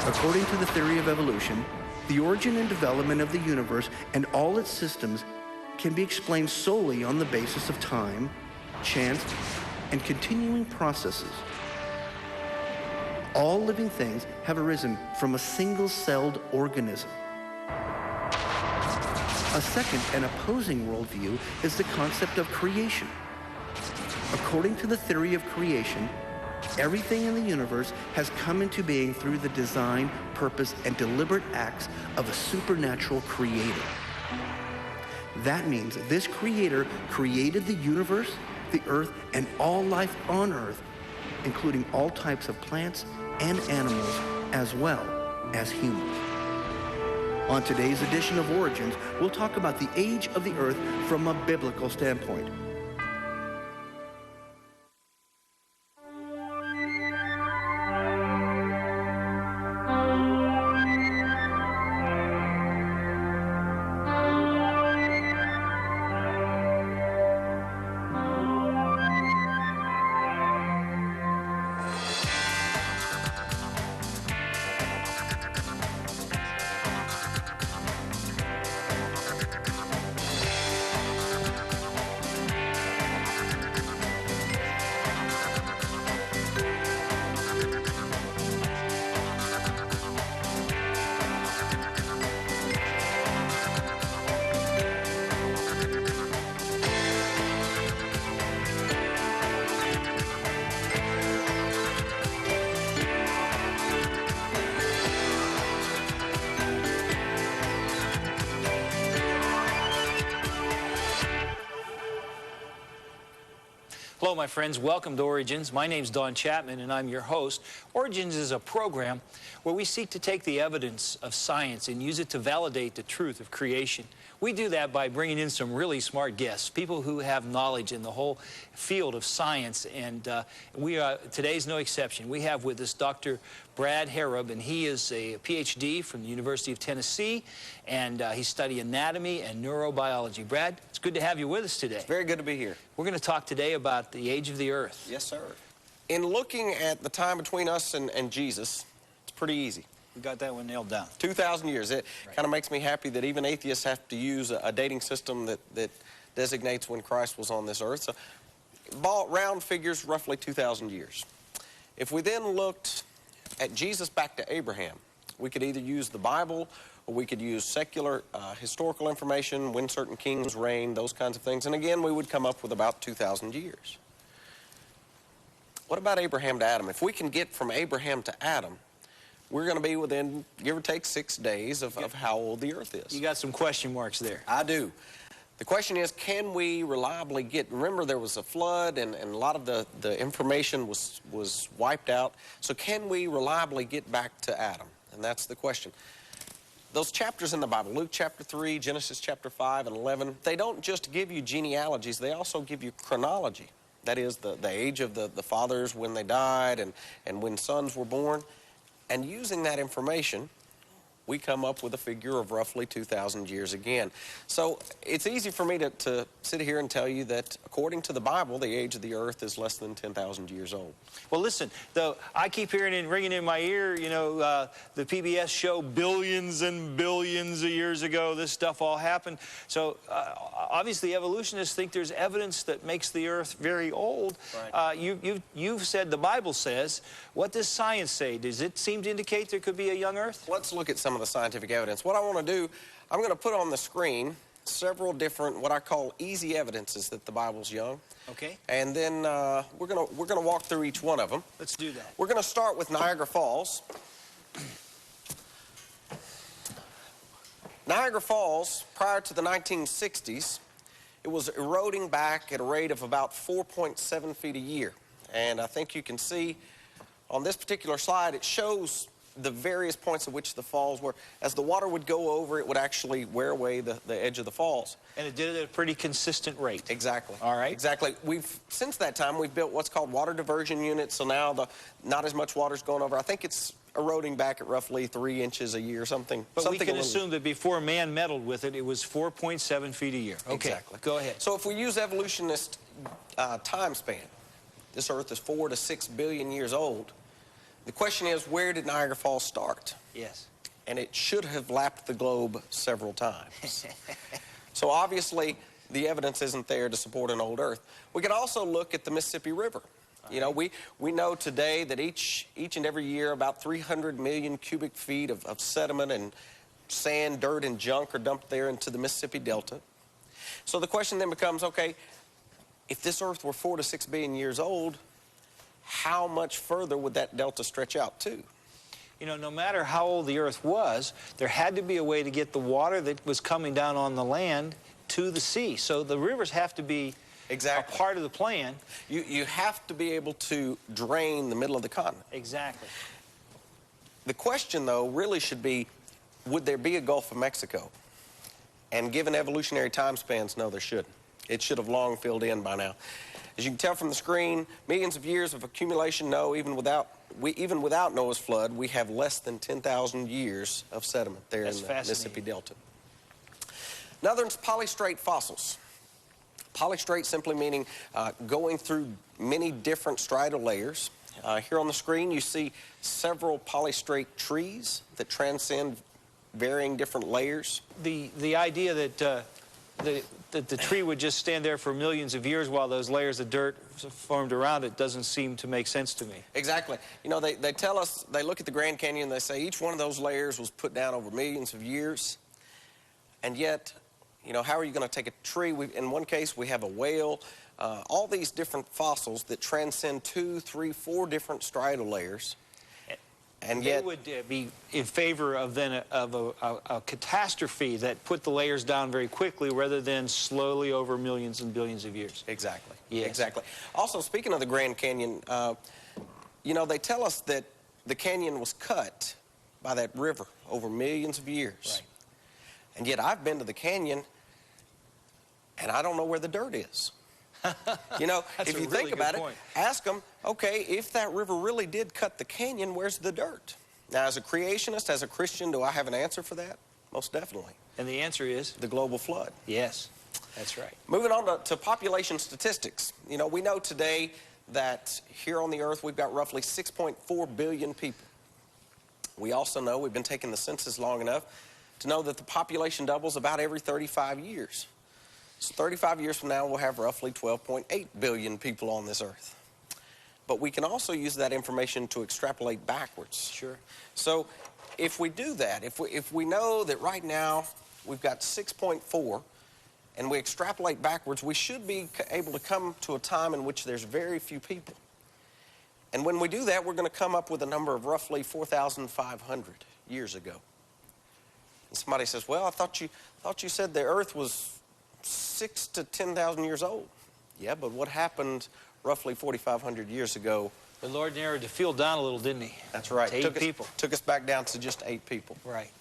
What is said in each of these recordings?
According to the theory of evolution, the origin and development of the universe and all its systems can be explained solely on the basis of time, chance, and continuing processes. All living things have arisen from a single-celled organism. A second and opposing worldview is the concept of creation. According to the theory of creation, everything in the universe has come into being through the design, purpose, and deliberate acts of a supernatural creator. That means this creator created the universe, the earth, and all life on earth, including all types of plants and animals, as well as humans. On today's edition of Origins, we'll talk about the age of the earth from a biblical standpoint. Hello, my friends. Welcome to Origins. My name's Don Chapman, and I'm your host. Origins is a program where we seek to take the evidence of science and use it to validate the truth of creation. We do that by bringing in some really smart guests, people who have knowledge in the whole field of science, and today's no exception. We have with us Dr. Brad Harrub, and he is a PhD from the University of Tennessee, and he studied anatomy and neurobiology. Brad, it's good to have you with us today. It's very good to be here. We're going to talk today about the age of the earth. Yes, sir. In looking at the time between us and Jesus, it's pretty easy. We got that one nailed down. 2,000 years. It kind of makes me happy that even atheists have to use a dating system that designates when Christ was on this earth. So, round figures, roughly 2,000 years. If we then looked at Jesus back to Abraham, we could either use the Bible or we could use secular historical information, when certain kings reigned, those kinds of things. And again, we would come up with about 2,000 years. What about Abraham to Adam? If we can get from Abraham to Adam, we're going to be within, give or take, 6 days of how old the earth is. You got some question marks there. I do. The question is, can we reliably get, remember there was a flood and a lot of the information was wiped out. So can we reliably get back to Adam? And that's the question. Those chapters in the Bible, Luke chapter 3, Genesis chapter 5 and 11, they don't just give you genealogies, they also give you chronology. That is the age of the fathers when they died and when sons were born. And using that information, we come up with a figure of roughly 2,000 years again. So it's easy for me to sit here and tell you that according to the Bible, the age of the earth is less than 10,000 years old. Well, listen, though, I keep hearing it ringing in my ear, you know, the PBS show billions and billions of years ago, this stuff all happened. So obviously evolutionists think there's evidence that makes the earth very old. Right. You've said the Bible says. What does science say? Does it seem to indicate there could be a young earth? Let's look at some of the scientific evidence. What I want to do, I'm going to put on the screen several different, what I call easy evidences that the Bible's young. Okay. And then we're gonna walk through each one of them. Let's do that. We're going to start with Niagara Falls. Niagara Falls, prior to the 1960s, it was eroding back at a rate of about 4.7 feet a year. And I think you can see on this particular slide, it shows the various points at which the falls were. As the water would go over, it would actually wear away the edge of the falls. And it did it at a pretty consistent rate. Exactly. All right. Exactly. Since that time, we've built what's called water diversion units, so now not as much water's going over. I think it's eroding back at roughly 3 inches a year, something. But we can assume that before man meddled with it, it was 4.7 feet a year. Okay. Exactly. Go ahead. So if we use evolutionist time span, this Earth is 4 to 6 billion years old. The question is, where did Niagara Falls start? Yes. And it should have lapped the globe several times. So obviously, the evidence isn't there to support an old Earth. We can also look at the Mississippi River. You know, we know today that each and every year about 300 million cubic feet of sediment and sand, dirt, and junk are dumped there into the Mississippi Delta. So the question then becomes, okay, if this Earth were 4 to 6 billion years old, how much further would that delta stretch out to? You know, no matter how old the Earth was, there had to be a way to get the water that was coming down on the land to the sea. So the rivers have to be Exactly. a part of the plan. You have to be able to drain the middle of the continent. Exactly. The question, though, really should be, would there be a Gulf of Mexico? And given evolutionary time spans, no, there shouldn't. It should have long filled in by now. As you can tell from the screen, millions of years of accumulation, no, even without Noah's flood, we have less than 10,000 years of sediment there in the Mississippi Delta. Another is polystrate fossils. Polystrate simply meaning going through many different striatal layers. Here on the screen, you see several polystrate trees that transcend varying different layers. The idea that the tree would just stand there for millions of years while those layers of dirt formed around it doesn't seem to make sense to me. Exactly. You know, they tell us, they look at the Grand Canyon, they say each one of those layers was put down over millions of years. And yet, you know, how are you going to take a tree? In one case, we have a whale. All these different fossils that transcend 2, 3, 4 different striatal layers. And yet, they would be in favor of then a catastrophe that put the layers down very quickly rather than slowly over millions and billions of years. Exactly. Yes. Exactly. Also, speaking of the Grand Canyon, you know, they tell us that the canyon was cut by that river over millions of years. Right. And yet I've been to the canyon, and I don't know where the dirt is. You know, if you think about it, ask them, okay, if that river really did cut the canyon, where's the dirt? Now, as a creationist, as a Christian, do I have an answer for that? Most definitely. And the answer is? The global flood. Yes, that's right. Moving on to population statistics. You know, we know today that here on the Earth, we've got roughly 6.4 billion people. We also know, we've been taking the census long enough to know that the population doubles about every 35 years. So 35 years from now, we'll have roughly 12.8 billion people on this Earth. But we can also use that information to extrapolate backwards. Sure. So if we do that, if we know that right now we've got 6.4, and we extrapolate backwards, we should be able to come to a time in which there's very few people. And when we do that, we're going to come up with a number of roughly 4,500 years ago. And somebody says, well, I thought you said the Earth was 6,000 to 10,000 years old. Yeah, but what happened roughly 4,500 years ago? The Lord narrowed the field down a little, didn't he? That's right. To 8 people. Took us back down to just 8 people. Right.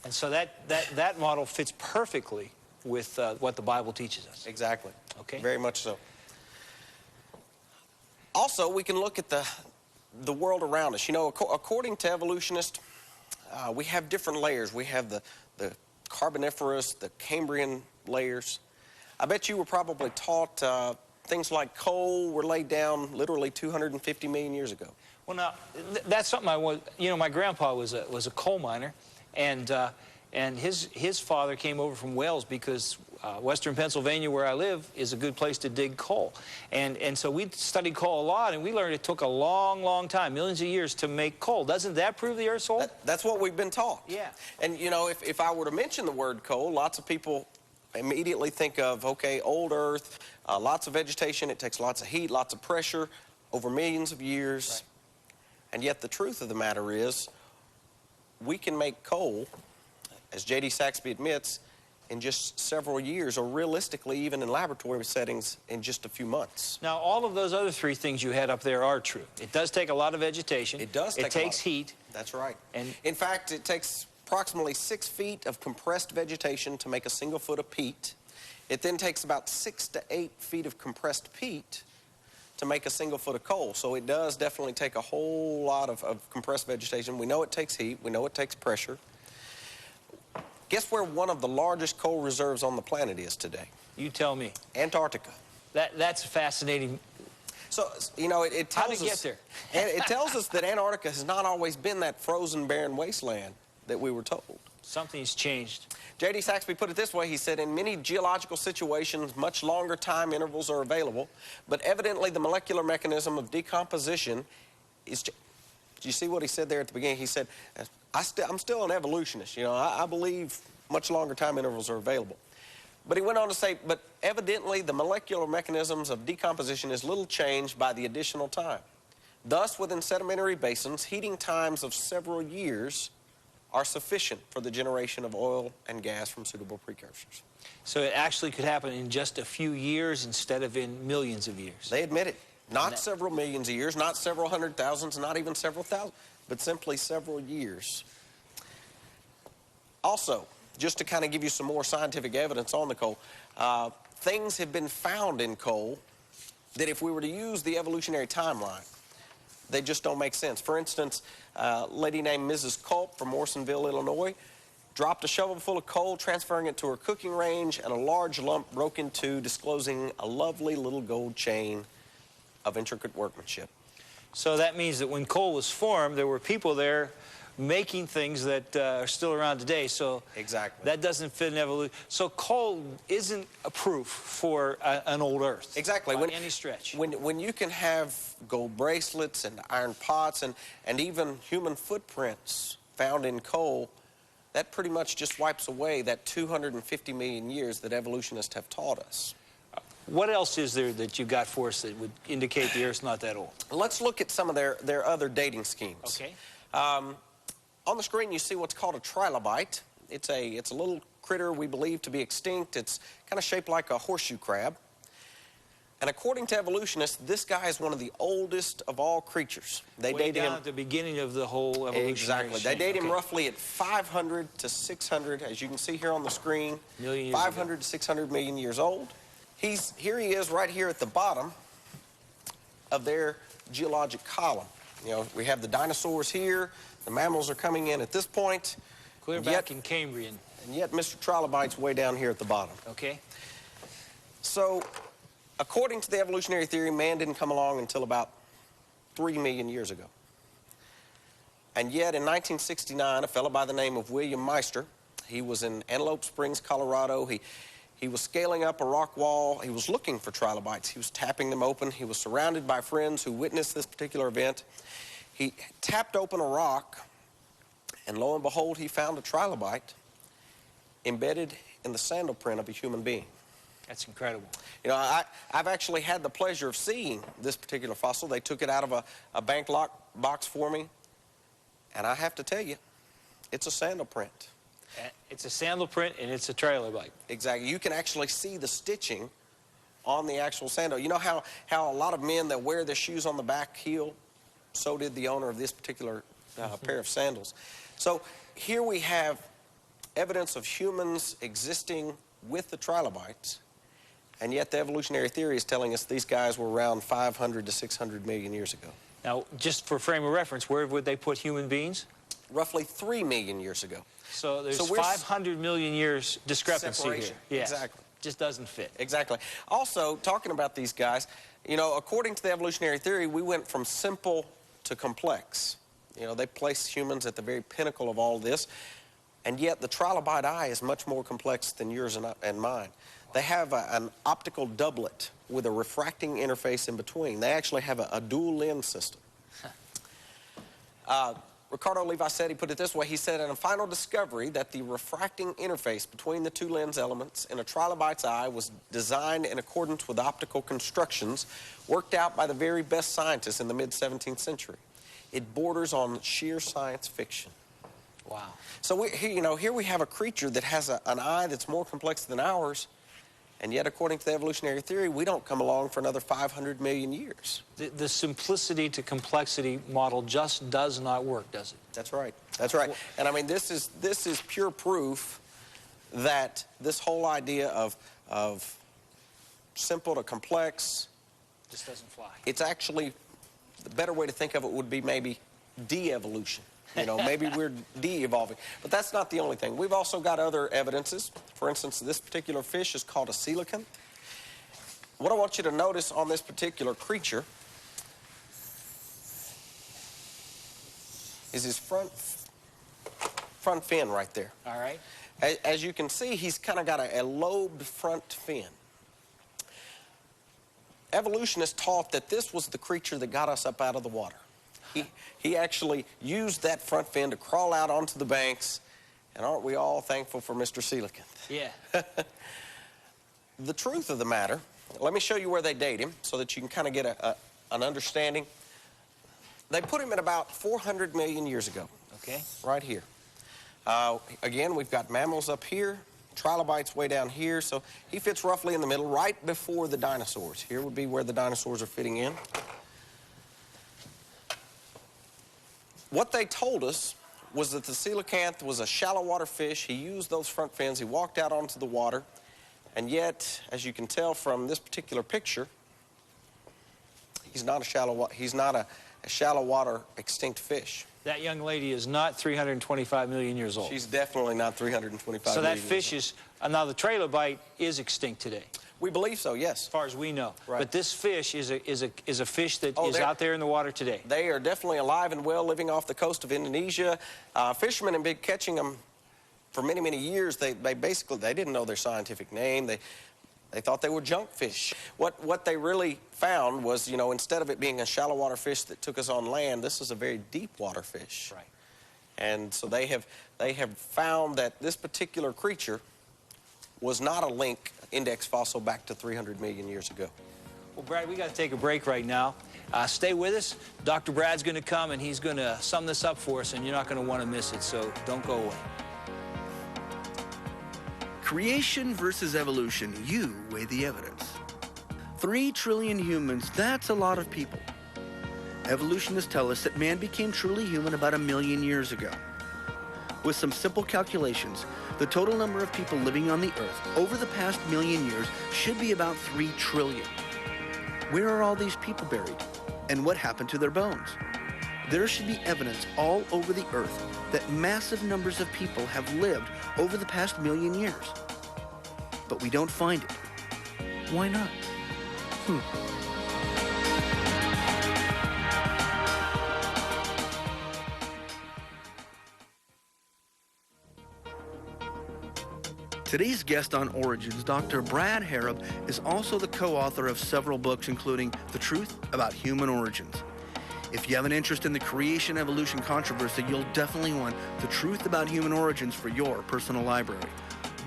And so that model fits perfectly with what the Bible teaches us. Exactly. Okay. Very much so. Also, we can look at the world around us. You know, according to evolutionists, we have different layers. We have the Carboniferous, the Cambrian layers. I bet you were probably taught things like coal were laid down literally 250 million years ago. Well, now, that's something I was, you know, my grandpa was a coal miner, and his father came over from Wales because western Pennsylvania, where I live, is a good place to dig coal. And so we studied coal a lot, and we learned it took a long, long time, millions of years, to make coal. Doesn't that prove the Earth's old? That's what we've been taught. Yeah. And, you know, if I were to mention the word coal, lots of people immediately think of, okay, old Earth, lots of vegetation, it takes lots of heat, lots of pressure over millions of years. Right. And yet the truth of the matter is, we can make coal, as J.D. Saxby admits, in just several years, or realistically, even in laboratory settings, in just a few months. Now, all of those other 3 things you had up there are true. It does take a lot of vegetation. It does take It takes heat. That's right. And in fact, it takes approximately 6 feet of compressed vegetation to make a single foot of peat. It then takes about 6 to 8 feet of compressed peat to make a single foot of coal. So it does definitely take a whole lot of compressed vegetation. We know it takes heat. We know it takes pressure. Guess where one of the largest coal reserves on the planet is today? You tell me. Antarctica. That's fascinating. So, you know, it How'd tells it us... get And it tells us that Antarctica has not always been that frozen, barren wasteland that we were told. Something's changed. J.D. Saxby put it this way. He said, in many geological situations, much longer time intervals are available, but evidently the molecular mechanism of decomposition is... Do you see what he said there at the beginning? He said, I'm still an evolutionist. You know, I believe much longer time intervals are available. But he went on to say, but evidently the molecular mechanisms of decomposition is little changed by the additional time. Thus, within sedimentary basins, heating times of several years are sufficient for the generation of oil and gas from suitable precursors. So it actually could happen in just a few years instead of in millions of years. They admit it. Not several millions of years, not several hundred thousands, not even several thousand, but simply several years. Also, just to kind of give you some more scientific evidence on the coal, things have been found in coal that if we were to use the evolutionary timeline, they just don't make sense. For instance, a lady named Mrs. Culp from Morrisonville, Illinois, dropped a shovel full of coal, transferring it to her cooking range, and a large lump broke in two, disclosing a lovely little gold chain of intricate workmanship. So that means that when coal was formed, there were people there making things that are still around today. So exactly. That doesn't fit in evolution. So coal isn't a proof for an old Earth. Exactly. By any stretch. When you can have gold bracelets and iron pots and even human footprints found in coal, that pretty much just wipes away that 250 million years that evolutionists have taught us. What else is there that you got for us that would indicate the Earth's not that old? Let's look at some of their other dating schemes. Okay. On the screen, you see what's called a trilobite. It's a little critter we believe to be extinct. It's kind of shaped like a horseshoe crab. And according to evolutionists, this guy is one of the oldest of all creatures. They Way date down him at the beginning of the whole evolutionary exactly. chain. They date him Okay. roughly at 500 to 600, as you can see here on the screen. Million years 500 ago. to 600 million years old. Here he is right here at the bottom of their geologic column. You know, we have the dinosaurs here. The mammals are coming in at this point. Clear back in Cambrian. And yet Mr. Trilobite's way down here at the bottom. Okay. So, according to the evolutionary theory, man didn't come along until about 3 million years ago. And yet, in 1969, a fellow by the name of William Meister, he was in Antelope Springs, Colorado. He was scaling up a rock wall. He was looking for trilobites. He was tapping them open. He was surrounded by friends who witnessed this particular event. He tapped open a rock, and lo and behold, he found a trilobite embedded in the sandal print of a human being. That's incredible. You know, I've actually had the pleasure of seeing this particular fossil. They took it out of a bank lock box for me, and I have to tell you, it's a sandal print. It's a sandal print, and it's a trilobite. Exactly. You can actually see the stitching on the actual sandal. You know how a lot of men that wear their shoes on the back heel? So did the owner of this particular pair of sandals. So here we have evidence of humans existing with the trilobites, and yet the evolutionary theory is telling us these guys were around 500 to 600 million years ago. Now, just for frame of reference, where would they put human beings? Roughly 3 million years ago. So there's we're 500 million years discrepancy separation. here. Yes. Exactly. Just doesn't fit. Exactly. Also, talking about these guys, you know, according to the evolutionary theory, we went from simple to complex. You know, they place humans at the very pinnacle of all this, and yet the trilobite eye is much more complex than yours and mine. They have an optical doublet with a refracting interface in between. They actually have a dual lens system. Ricardo Levi said, he put it this way, he said, in a final discovery that the refracting interface between the two lens elements in a trilobite's eye was designed in accordance with optical constructions worked out by the very best scientists in the mid-17th century. It borders on sheer science fiction. Wow. So, here we have a creature that has an eye that's more complex than ours, and yet, according to the evolutionary theory, we don't come along for another 500 million years. The simplicity to complexity model just does not work, does it? That's right. That's right. And I mean, this is pure proof that this whole idea of simple to complex Just doesn't fly. It's actually, the better way to think of it would be maybe de-evolution. You know, maybe we're de-evolving. But that's not the only thing. We've also got other evidences. For instance, this particular fish is called a coelacanth. What I want you to notice on this particular creature is his front fin right there. All right. As you can see, he's kind of got a lobed front fin. Evolutionists taught that this was the creature that got us up out of the water. He actually used that front fin to crawl out onto the banks, and aren't we all thankful for Mr. Coelacanth? Yeah. The truth of the matter, let me show you where they date him so that you can kind of get an understanding. They put him at about 400 million years ago. Okay. Right here. Again, we've got mammals up here, trilobites way down here, so he fits roughly in the middle, right before the dinosaurs. Here would be where the dinosaurs are fitting in. What they told us was that the coelacanth was a shallow water fish. He used those front fins. He walked out onto the water. And yet, as you can tell from this particular picture, he's not a shallow water extinct fish. That young lady is not 325 million years old. She's definitely not 325 so million that fish is, now the trilobite is extinct today. We believe so, yes. As far as we know. Right. But this fish is a fish that is they're out there in the water today. They are definitely alive and well, living off the coast of Indonesia. Fishermen have been catching them for many, many years. They didn't know their scientific name. They thought they were junk fish. What they really found was, you know, instead of it being a shallow water fish that took us on land, this is a very deep water fish. Right. And so they have found that this particular creature was not a link index fossil back to 300 million years ago. Well, Brad, we got to take a break right now. Stay with us. Dr. Brad's going to come, and he's going to sum this up for us, and you're not going to want to miss it, so don't go away. Creation versus evolution, you weigh the evidence. 3 trillion humans, that's a lot of people. Evolutionists tell us that man became truly human about 1 million years ago. With some simple calculations, the total number of people living on the Earth over the past 1 million years should be about 3 trillion. Where are all these people buried? And what happened to their bones? There should be evidence all over the Earth that massive numbers of people have lived over the past 1 million years. But we don't find it. Why not? Today's guest on Origins, Dr. Brad Harrub, is also the co-author of several books, including The Truth About Human Origins. If you have an interest in the creation-evolution controversy, you'll definitely want The Truth About Human Origins for your personal library.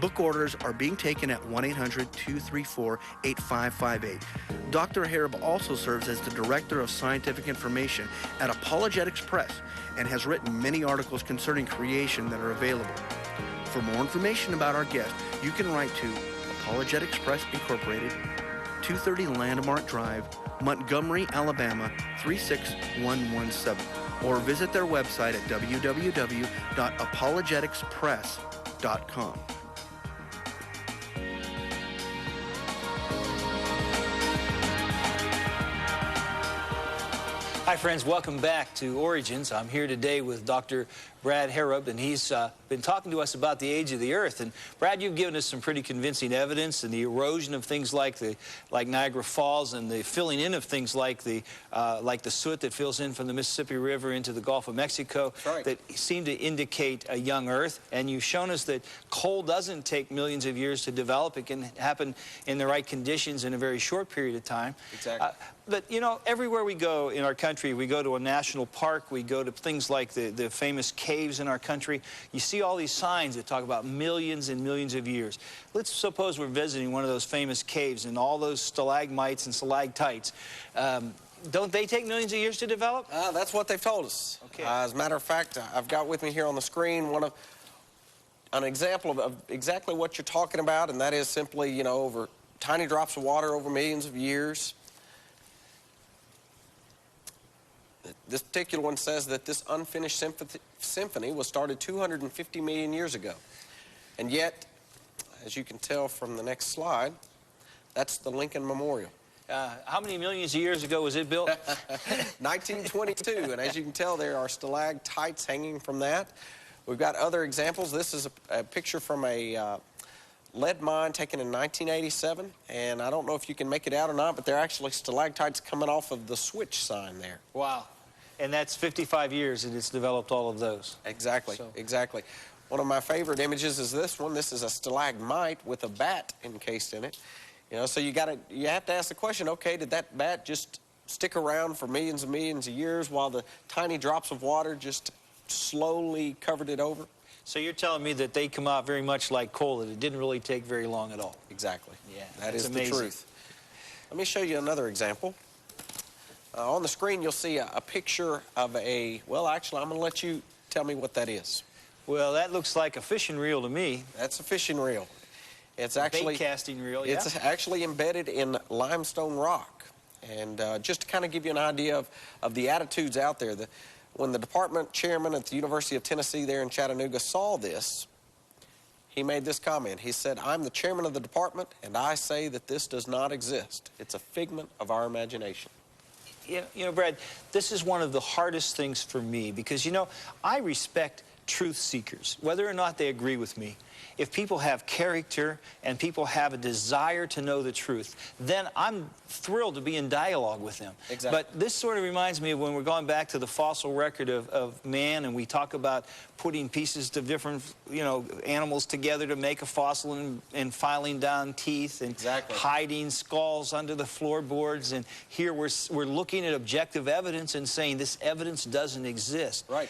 Book orders are being taken at 1-800-234-8558. Dr. Harrub also serves as the Director of Scientific Information at Apologetics Press and has written many articles concerning creation that are available. For more information about our guest, you can write to Apologetics Press Incorporated, 230 Landmark Drive, Montgomery, Alabama, 36117, or visit their website at www.apologeticspress.com. Hi, friends. Welcome back to Origins. I'm here today with Dr. Brad Harrub, and he's been talking to us about the age of the Earth. And Brad, you've given us some pretty convincing evidence, and the erosion of things like Niagara Falls, and the filling in of things like the soot that fills in from the Mississippi River into the Gulf of Mexico, right, that seem to indicate a young Earth. And you've shown us that coal doesn't take millions of years to develop. It can happen in the right conditions in a very short period of time. Exactly. But, you know, everywhere we go in our country, we go to a national park, we go to things like the famous caves in our country, you see all these signs that talk about millions and millions of years. Let's suppose we're visiting one of those famous caves and all those stalagmites and stalactites. Don't they take millions of years to develop? That's what they've told us. Okay. As a matter of fact, I've got with me here on the screen an example of exactly what you're talking about, and that is simply, you know, over tiny drops of water over millions of years. This particular one says that this unfinished symphony was started 250 million years ago. And yet, as you can tell from the next slide, that's the Lincoln Memorial. How many millions of years ago was it built? 1922, and as you can tell, there are stalactites hanging from that. We've got other examples. This is a picture from a lead mine taken in 1987, and I don't know if you can make it out or not, but there are actually stalactites coming off of the switch sign there. Wow. And that's 55 years that it's developed all of those. Exactly, So. exactly. One of my favorite images is this one. This is a stalagmite with a bat encased in it. You know, so you have to ask the question, okay, did that bat just stick around for millions and millions of years while the tiny drops of water just slowly covered it over? So you're telling me that they come out very much like coal, that it didn't really take very long at all. Exactly. Yeah, that that's is amazing. the truth. Let me show you another example. On the screen, you'll see a picture of a, well, actually, I'm going to let you tell me what that is. Well, that looks like a fishing reel to me. That's a fishing reel. It's actually... Bait casting reel, yeah. It's actually embedded in limestone rock. And just to kind of give you an idea of the attitudes out there, when the department chairman at the University of Tennessee there in Chattanooga saw this, he made this comment. He said, "I'm the chairman of the department, and I say that this does not exist. It's a figment of our imagination." You know, Brad, this is one of the hardest things for me because, you know, I respect truth seekers, whether or not they agree with me. If people have character and people have a desire to know the truth, then I'm thrilled to be in dialogue with them. Exactly. But this sort of reminds me of when we're going back to the fossil record of man, and we talk about putting pieces of different, you know, animals together to make a fossil and filing down teeth and Exactly. hiding skulls under the floorboards. And here we're looking at objective evidence and saying this evidence doesn't exist. Right.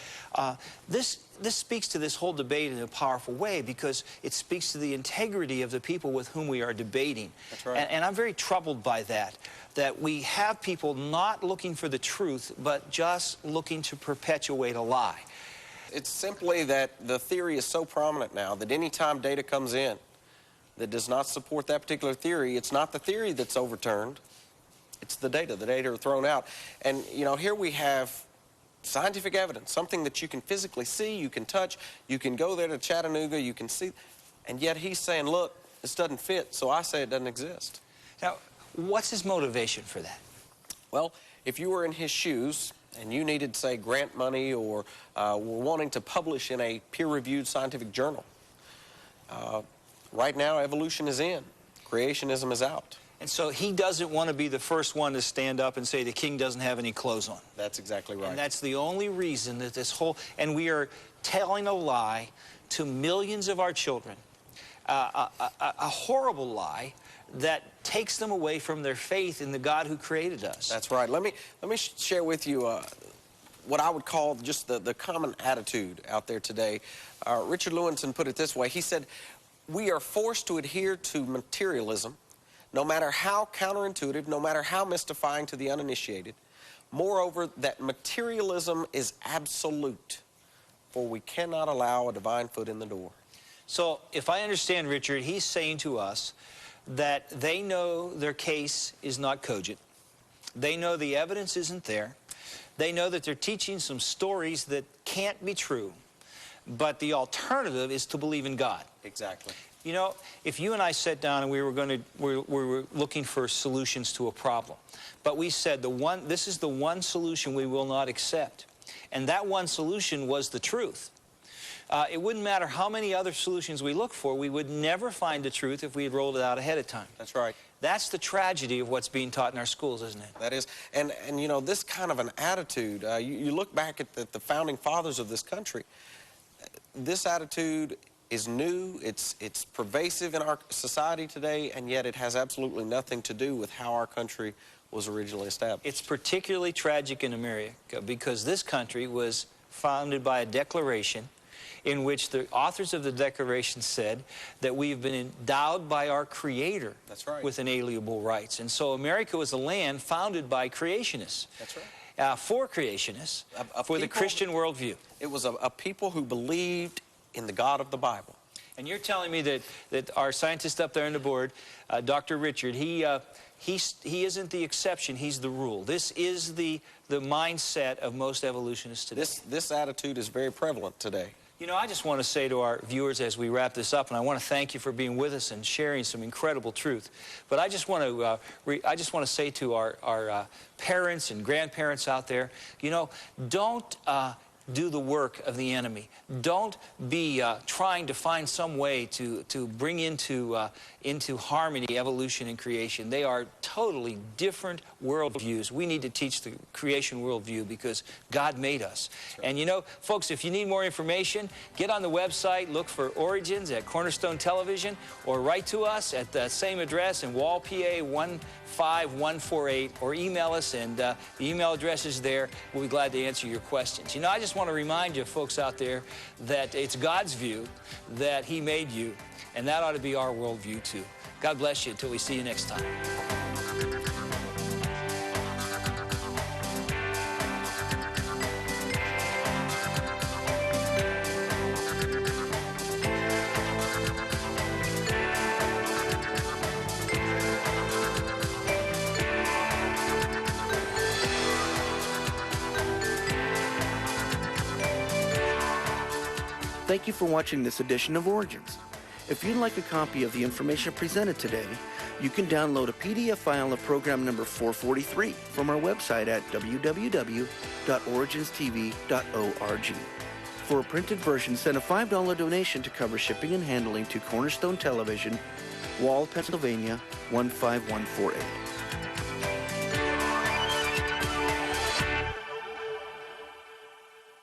This speaks to this whole debate in a powerful way because it speaks to the integrity of the people with whom we are debating. That's right. And I'm very troubled by that we have people not looking for the truth, but just looking to perpetuate a lie. It's simply that the theory is so prominent now that any time data comes in that does not support that particular theory, it's not the theory that's overturned, it's the data. The data are thrown out. And, you know, here we have scientific evidence, something that you can physically see, you can touch, you can go there to Chattanooga, you can see, and yet he's saying, look, this doesn't fit, so I say it doesn't exist. Now, what's his motivation for that? Well, if you were in his shoes and you needed, say, grant money or were wanting to publish in a peer-reviewed scientific journal, right now evolution is in, creationism is out. And so he doesn't want to be the first one to stand up and say the king doesn't have any clothes on. That's exactly right. And that's the only reason that this whole, and we are telling a lie to millions of our children, a horrible lie that takes them away from their faith in the God who created us. That's right. Let me share with you what I would call just the common attitude out there today. Richard Lewinson put it this way. He said, "We are forced to adhere to materialism, no matter how counterintuitive, no matter how mystifying to the uninitiated. Moreover, that materialism is absolute, for we cannot allow a divine foot in the door." So if I understand Richard, he's saying to us that they know their case is not cogent. They know the evidence isn't there. They know that they're teaching some stories that can't be true. But the alternative is to believe in God. Exactly. You know, if you and I sat down and we were looking for solutions to a problem, but we said this is the one solution we will not accept, and that one solution was the truth. It wouldn't matter how many other solutions we look for, we would never find the truth if we had rolled it out ahead of time. That's right. That's the tragedy of what's being taught in our schools, isn't it? That is, and you know, this kind of an attitude, you look back at the founding fathers of this country, this attitude is new, it's pervasive in our society today, and yet it has absolutely nothing to do with how our country was originally established. It's particularly tragic in America because this country was founded by a declaration in which the authors of the Declaration said that we've been endowed by our Creator That's right. with inalienable rights. And so America was a land founded by creationists. That's right. For creationists, A for the people- Christian worldview. It was a people who believed in the God of the Bible. And you're telling me that our scientist up there on the board, Dr. Richard, he isn't the exception, he's the rule. This is the mindset of most evolutionists today. This attitude is very prevalent today. You know, I just want to say to our viewers as we wrap this up, and I want to thank you for being with us and sharing some incredible truth. But I just want to say to our parents and grandparents out there, you know, don't do the work of the enemy. Don't be trying to find some way to bring into harmony evolution and creation. They are totally different worldviews. We need to teach the creation worldview because God made us. And you know, folks, if you need more information, get on the website, look for Origins at Cornerstone Television, or write to us at the same address in Wall, PA 15148, or email us, and the email address is there. We'll be glad to answer your questions. You know, I just want to remind you folks out there that it's God's view that He made you, and that ought to be our worldview too. God bless you until we see you next time. Thank you for watching this edition of Origins. If you'd like a copy of the information presented today, you can download a PDF file of program number 443 from our website at www.origins.tv.org. For a printed version, send a $5 donation to cover shipping and handling to Cornerstone Television, Wall, Pennsylvania 15148.